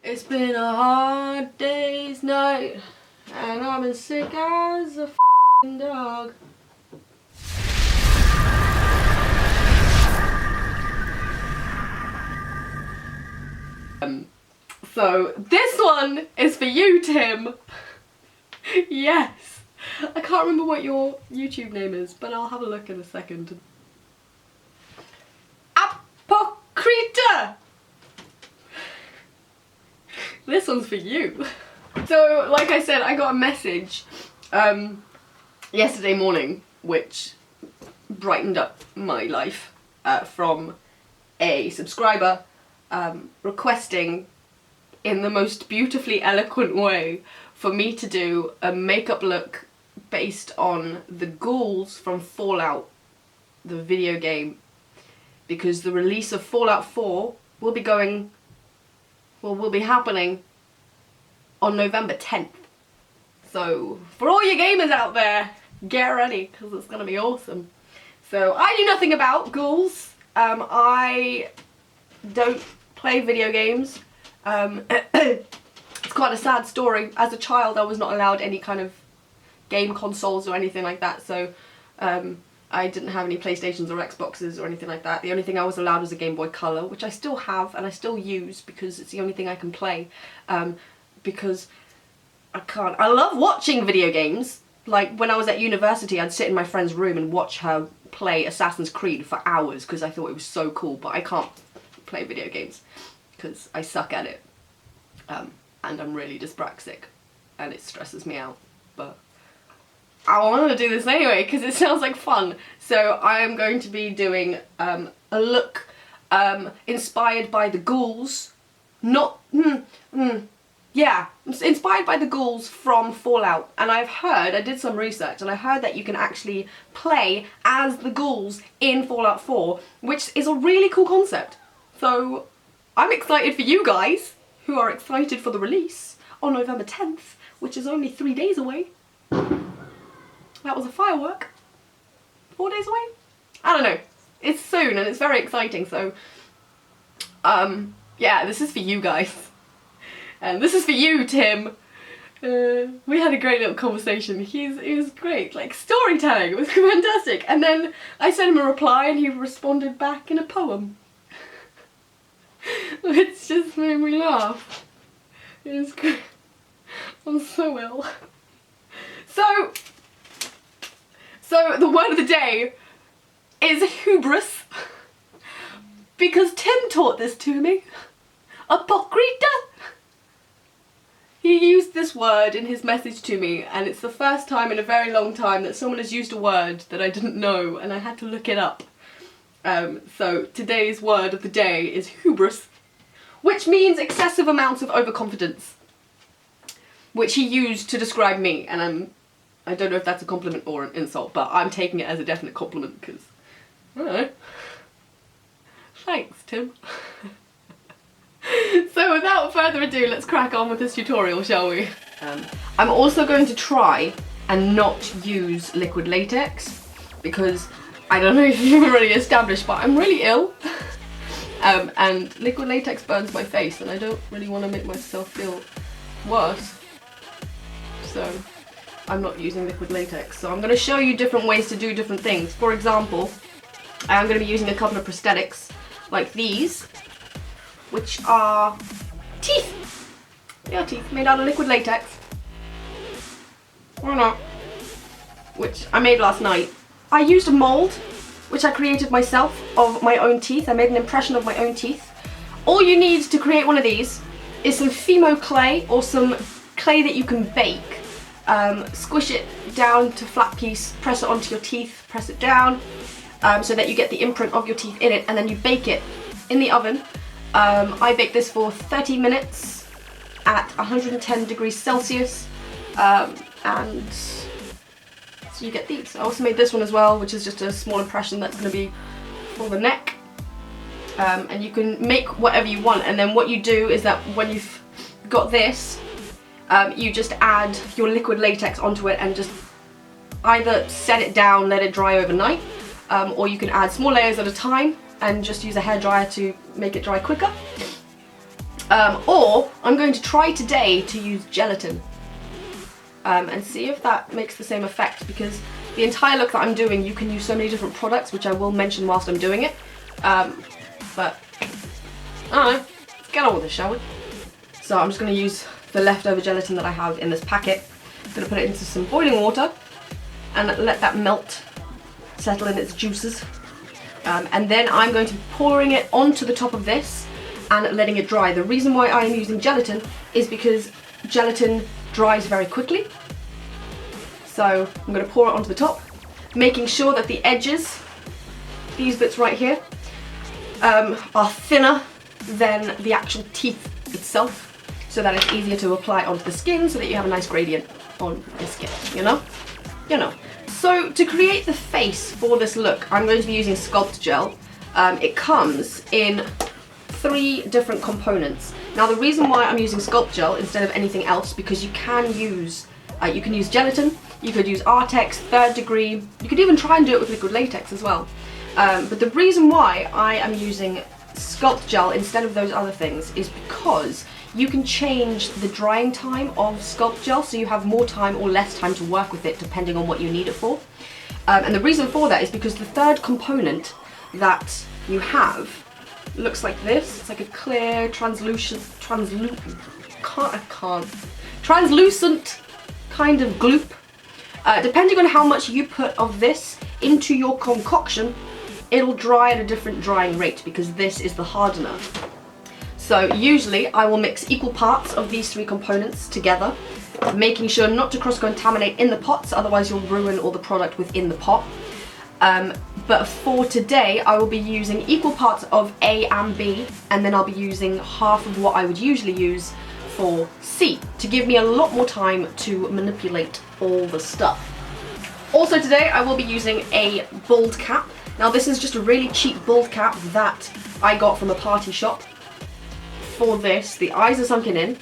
It's been a hard day's night, and I've been sick as a f***ing dog. So this one is for you, Tim. Yes. I can't remember what your YouTube name is, but I'll have a look in a second. Apocrita! This one's for you. So, like I said, I got a message yesterday morning, which brightened up my life, from a subscriber requesting, in the most beautifully eloquent way, for me to do a makeup look based on the ghouls from Fallout, the video game, because the release of Fallout 4 will be happening on November 10th. So for all you gamers out there, get ready, because it's going to be awesome. So I knew nothing about ghouls. I don't play video games. It's quite a sad story. As a child, I was not allowed any kind of game consoles or anything like that, so I didn't have any PlayStations or Xboxes or anything like that. The only thing I was allowed was a Game Boy Color, which I still have and I still use because it's the only thing I can play, because I love watching video games. Like when I was at university, I'd sit in my friend's room and watch her play Assassin's Creed for hours because I thought it was so cool, but I can't play video games because I suck at it, and I'm really dyspraxic and it stresses me out, but I wanted to do this anyway because it sounds like fun. So I am going to be doing a look inspired by the ghouls, yeah, inspired by the ghouls from Fallout. And I did some research and I heard that you can actually play as the ghouls in Fallout 4, which is a really cool concept. So I'm excited for you guys who are excited for the release on November 10th, which is only 3 days away. That was a firework. 4 days away? I don't know. It's soon and it's very exciting, so yeah, this is for you guys. And this is for you, Tim. We had a great little conversation. He was great, like storytelling, it was fantastic. And then I sent him a reply and he responded back in a poem. Which just made me laugh. It was great. I'm so ill. So the word of the day is hubris, because Tim taught this to me. Apocrita. He used this word in his message to me, and it's the first time in a very long time that someone has used a word that I didn't know, and I had to look it up. So today's word of the day is hubris, which means excessive amounts of overconfidence, which he used to describe me, and I don't know if that's a compliment or an insult, but I'm taking it as a definite compliment because, I don't know. Thanks, Tim. So without further ado, let's crack on with this tutorial, shall we? I'm also going to try and not use liquid latex because I don't know if you've already established, but I'm really ill. And liquid latex burns my face and I don't really want to make myself feel worse. So I'm not using liquid latex. So I'm going to show you different ways to do different things. For example, I'm going to be using a couple of prosthetics like these, which are teeth. They are teeth made out of liquid latex. Or not. Which I made last night. I used a mould, which I created myself, of my own teeth. I made an impression of my own teeth. All you need to create one of these is some FIMO clay or some clay that you can bake. Squish it down to a flat piece, press it onto your teeth, press it down so that you get the imprint of your teeth in it, and then you bake it in the oven. I baked this for 30 minutes at 110 degrees Celsius, and so you get these. I also made this one as well, which is just a small impression that's going to be for the neck. And you can make whatever you want, and then what you do is that when you've got this, you just add your liquid latex onto it and just either set it down, let it dry overnight, or you can add small layers at a time and just use a hairdryer to make it dry quicker. Or I'm going to try today to use gelatin and see if that makes the same effect, because the entire look that I'm doing, you can use so many different products, which I will mention whilst I'm doing it. But I don't know, let's get on with this, shall we? So I'm just going to use the leftover gelatin that I have in this packet. I'm going to put it into some boiling water and let that melt, settle in its juices. And then I'm going to be pouring it onto the top of this and letting it dry. The reason why I am using gelatin is because gelatin dries very quickly. So I'm going to pour it onto the top, making sure that the edges, these bits right here, are thinner than the actual teeth itself, so that it's easier to apply onto the skin, so that you have a nice gradient on the skin, you know? You know. So to create the face for this look, I'm going to be using Sculpt Gel. It comes in 3 different components. Now the reason why I'm using Sculpt Gel instead of anything else, because you can use gelatin, you could use Artex, 3rd degree, you could even try and do it with liquid latex as well. But the reason why I am using Sculpt Gel instead of those other things is because you can change the drying time of Sculpt Gel, so you have more time or less time to work with it depending on what you need it for. And the reason for that is because the 3rd component that you have looks like this. It's like a clear, translucent kind of gloop. Depending on how much you put of this into your concoction, it'll dry at a different drying rate, because this is the hardener. So usually I will mix equal parts of these 3 components together, making sure not to cross-contaminate in the pots, otherwise you'll ruin all the product within the pot. But for today I will be using equal parts of A and B, and then I'll be using half of what I would usually use for C, to give me a lot more time to manipulate all the stuff. Also today I will be using a bald cap. Now this is just a really cheap bald cap that I got from a party shop. For this, the eyes are sunken in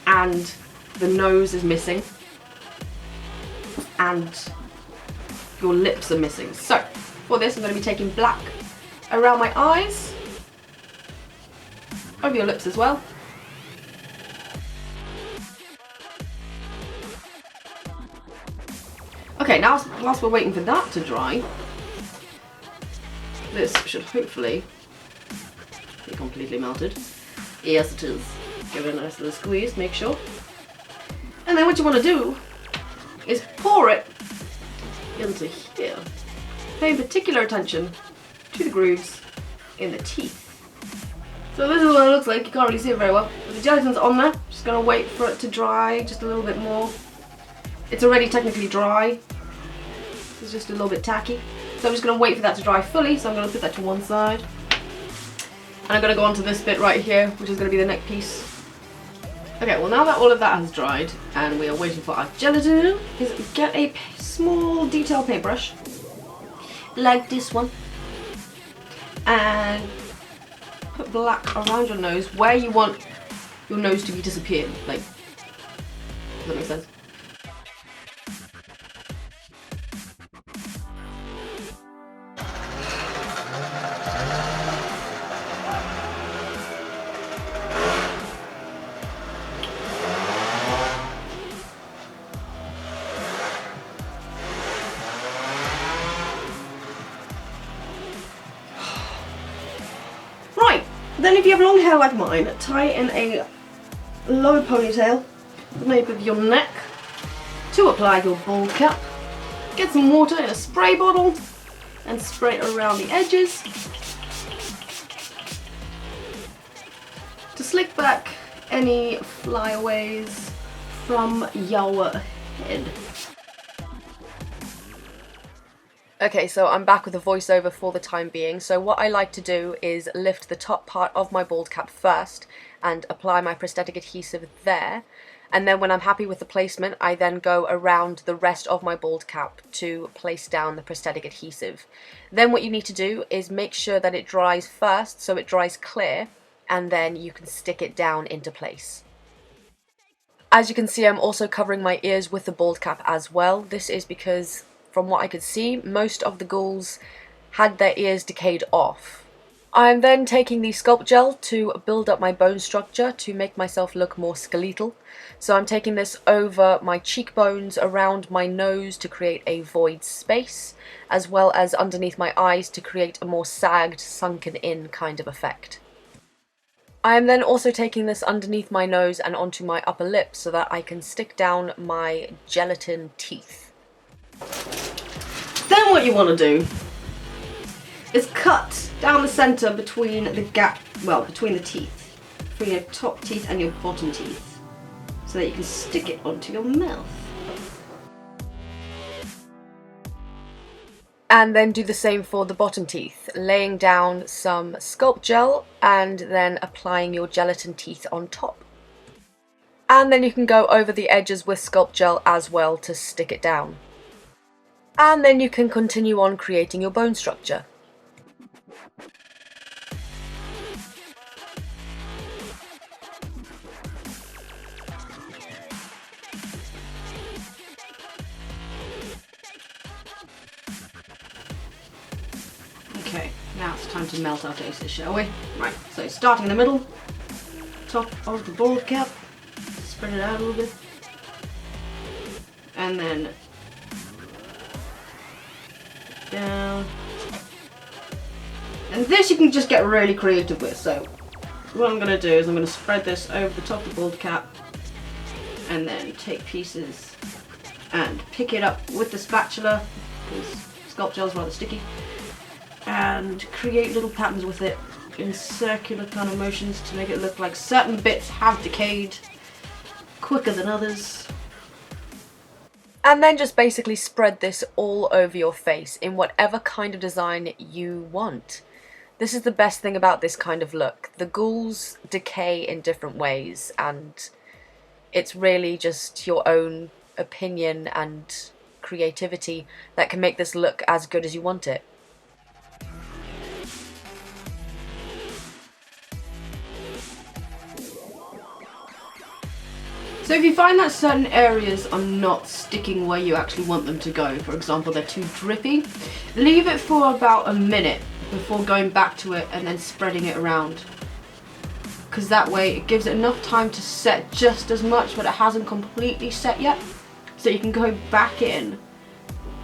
and the nose is missing and your lips are missing. So for this I'm going to be taking black around my eyes, over your lips as well. Okay, now whilst we're waiting for that to dry, this should hopefully be completely melted. Yes, it is. Give it a nice little squeeze, make sure. And then what you want to do is pour it into here. Paying particular attention to the grooves in the teeth. So this is what it looks like. You can't really see it very well. But the gelatin's on there. Just gonna wait for it to dry just a little bit more. It's already technically dry. It's just a little bit tacky. So I'm just going to wait for that to dry fully, so I'm going to put that to one side. And I'm going to go on to this bit right here, which is going to be the neck piece. Okay, well now that all of that has dried, and we are waiting for our gelatin, is get a small detail paintbrush, like this one, and put black around your nose where you want your nose to be disappeared. Like, does that make sense? Then if you have long hair like mine, tie in a low ponytail at the nape of your neck to apply your bald cap. Get some water in a spray bottle and spray it around the edges to slick back any flyaways from your head. Okay, so I'm back with a voiceover for the time being. So what I like to do is lift the top part of my bald cap first and apply my prosthetic adhesive there. And then when I'm happy with the placement, I then go around the rest of my bald cap to place down the prosthetic adhesive. Then what you need to do is make sure that it dries first, so it dries clear, and then you can stick it down into place. As you can see, I'm also covering my ears with the bald cap as well. This is because, from what I could see, most of the ghouls had their ears decayed off. I'm then taking the Sculpt Gel to build up my bone structure to make myself look more skeletal. So I'm taking this over my cheekbones, around my nose to create a void space, as well as underneath my eyes to create a more sagged, sunken in kind of effect. I am then also taking this underneath my nose and onto my upper lip so that I can stick down my gelatin teeth. Then what you want to do is cut down the centre between the gap, well, between the teeth, between your top teeth and your bottom teeth, so that you can stick it onto your mouth. And then do the same for the bottom teeth, laying down some Sculpt Gel and then applying your gelatin teeth on top. And then you can go over the edges with Sculpt Gel as well to stick it down. And then you can continue on creating your bone structure. Okay, now it's time to melt our faces, shall we? Right, so starting in the middle, top of the bald cap, spread it out a little bit, and then down. And this you can just get really creative with, so what I'm going to do is I'm going to spread this over the top of the bald cap, and then take pieces and pick it up with the spatula, because Sculpt Gel is rather sticky, and create little patterns with it in circular kind of motions to make it look like certain bits have decayed quicker than others. And then just basically spread this all over your face in whatever kind of design you want. This is the best thing about this kind of look. The ghouls decay in different ways, and it's really just your own opinion and creativity that can make this look as good as you want it. So if you find that certain areas are not sticking where you actually want them to go, for example they're too drippy, leave it for about a minute before going back to it and then spreading it around. Because that way it gives it enough time to set just as much, but it hasn't completely set yet. So you can go back in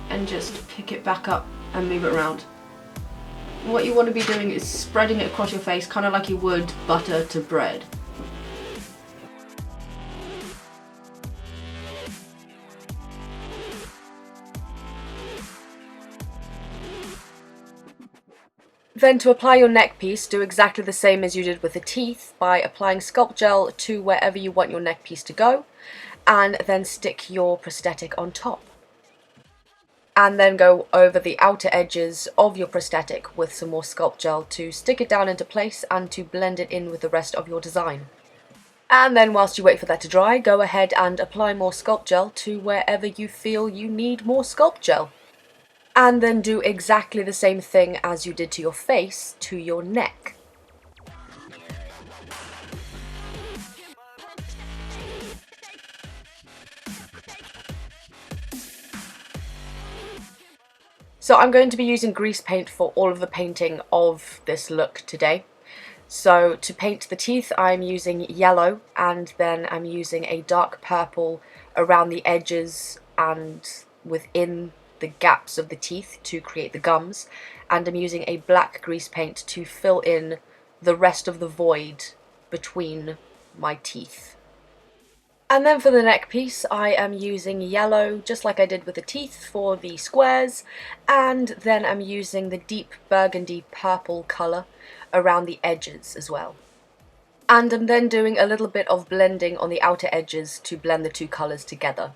and just pick it back up and move it around. What you want to be doing is spreading it across your face, kind of like you would butter to bread. Then to apply your neck piece, do exactly the same as you did with the teeth by applying Sculpt Gel to wherever you want your neck piece to go, and then stick your prosthetic on top. And then go over the outer edges of your prosthetic with some more Sculpt Gel to stick it down into place and to blend it in with the rest of your design. And then whilst you wait for that to dry, go ahead and apply more Sculpt Gel to wherever you feel you need more Sculpt Gel. And then do exactly the same thing as you did to your face to your neck. So I'm going to be using grease paint for all of the painting of this look today. So to paint the teeth I'm using yellow, and then I'm using a dark purple around the edges and within the gaps of the teeth to create the gums, and I'm using a black grease paint to fill in the rest of the void between my teeth. And then for the neck piece I am using yellow, just like I did with the teeth for the squares, and then I'm using the deep burgundy purple colour around the edges as well. And I'm then doing a little bit of blending on the outer edges to blend the two colours together.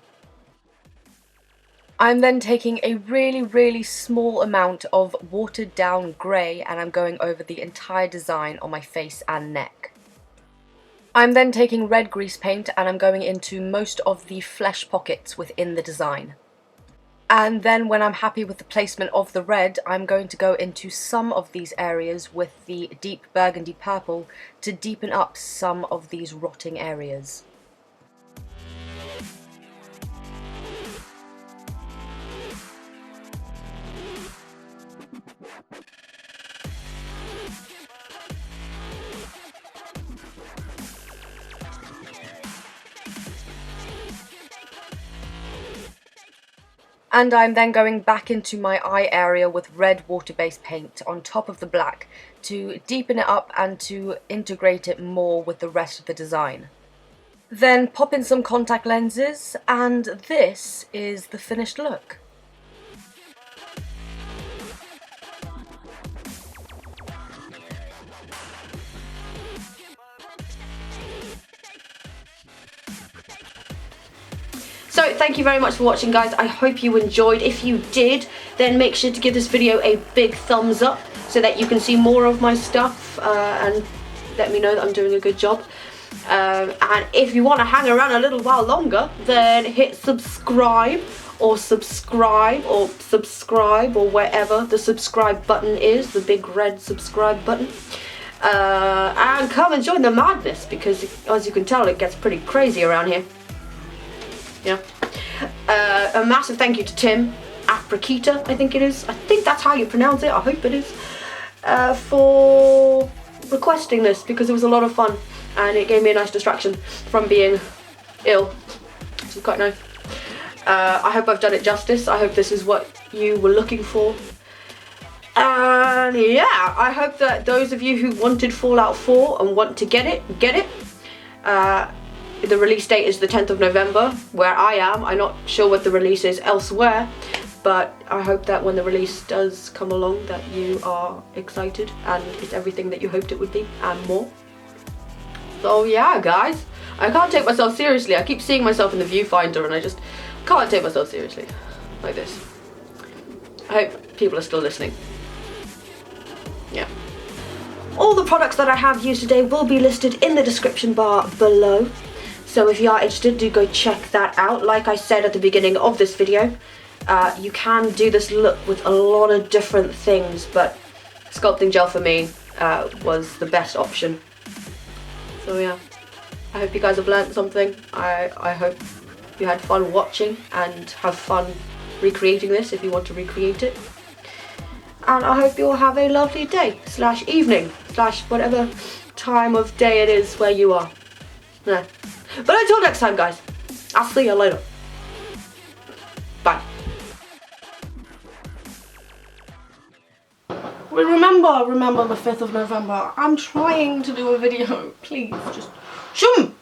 I'm then taking a really small amount of watered down grey and I'm going over the entire design on my face and neck. I'm then taking red grease paint and I'm going into most of the flesh pockets within the design. And then when I'm happy with the placement of the red, I'm going to go into some of these areas with the deep burgundy purple to deepen up some of these rotting areas. And I'm then going back into my eye area with red water-based paint on top of the black to deepen it up and to integrate it more with the rest of the design. Then pop in some contact lenses, and this is the finished look. So thank you very much for watching, guys. I hope you enjoyed. If you did, then make sure to give this video a big thumbs up so that you can see more of my stuff and let me know that I'm doing a good job. And if you want to hang around a little while longer, then hit subscribe or wherever the subscribe button is, the big red subscribe button. And come and join the madness, because as you can tell, it gets pretty crazy around here. Yeah. A massive thank you to Tim Aprikita, I think it is. I think that's how you pronounce it. I hope it is. For requesting this, because it was a lot of fun and it gave me a nice distraction from being ill, which is quite nice. I hope I've done it justice. I hope this is what you were looking for. And yeah, I hope that those of you who wanted Fallout 4 and want to get it, get it. The release date is the 10th of November, where I am. I'm not sure what the release is elsewhere, but I hope that when the release does come along that you are excited and it's everything that you hoped it would be and more. So yeah, guys, I can't take myself seriously. I keep seeing myself in the viewfinder and I just can't take myself seriously like this. I hope people are still listening. Yeah. All the products that I have used today will be listed in the description bar below. So if you are interested, do go check that out. Like I said at the beginning of this video, you can do this look with a lot of different things, but sculpting gel for me was the best option. So yeah, I hope you guys have learned something. I hope you had fun watching and have fun recreating this if you want to recreate it. And I hope you all have a lovely day, / evening, / whatever time of day it is where you are. Yeah. But until next time, guys, I'll see you later. Bye. Remember the 5th of November. I'm trying to do a video. Please, just shoom.